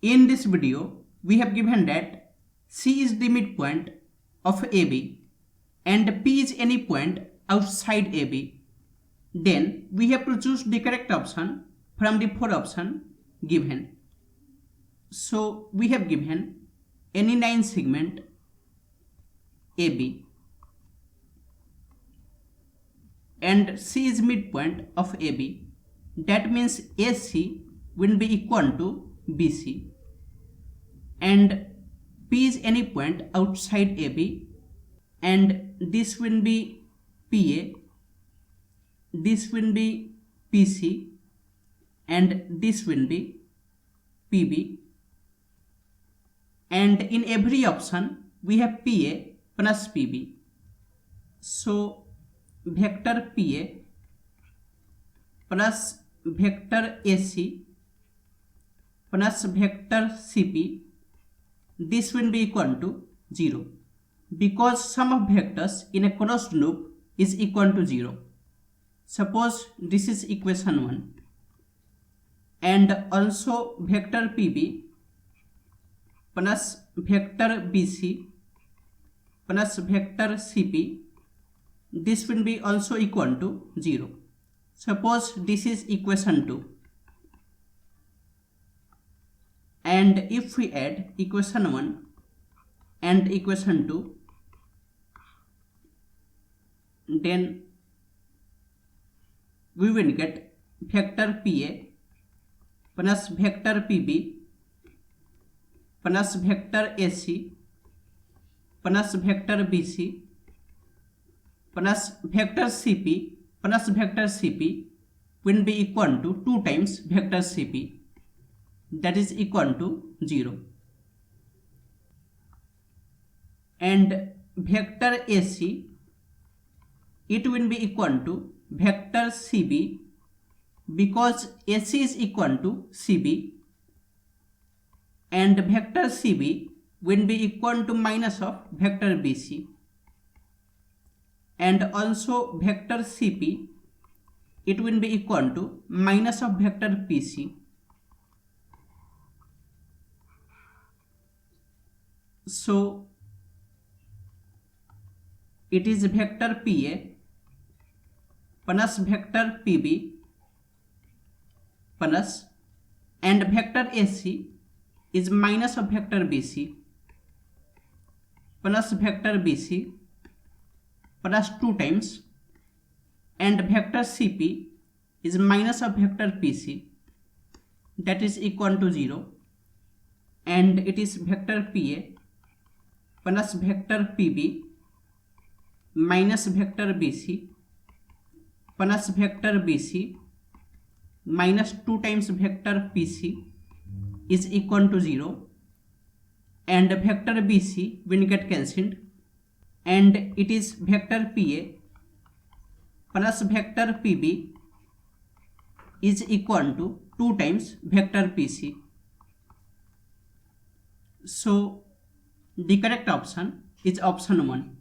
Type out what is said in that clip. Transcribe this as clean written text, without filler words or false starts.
In this video, we have given that C is the midpoint of AB and P is any point outside AB. Then we have to choose the correct option from the four options given. So we have given any 9 segment AB and C is midpoint of AB. That means AC will be equal to BC and P is any point outside AB, and this will be PA, this will be PC, and this will be PB. And in every option we have PA plus PB. So vector PA plus vector AC plus vector CP, this will be equal to 0 because sum of vectors in a closed loop is equal to 0. Suppose this is equation 1, and also vector PB plus vector BC plus vector CP, this will be also equal to 0. Suppose this is equation 2, and if we add equation 1 and equation 2, then we will get vector PA plus vector PB plus vector AC plus vector BC plus vector CP plus vector CP will be equal to 2 times vector CP, that is equal to 0. And vector AC, it will be equal to vector CB because AC is equal to CB, and vector CB will be equal to minus of vector BC, and also vector CP, it will be equal to minus of vector PC. So it is vector PA plus vector PB plus, and vector AC is minus of vector BC plus vector BC plus 2 times, and vector CP is minus of vector PC, that is equal to 0, and it is vector PA plus vector PB minus vector BC plus vector BC minus 2 times vector PC is equal to 0, and vector BC will get cancelled, and it is vector PA plus vector PB is equal to 2 times vector PC. So the correct option is option 1.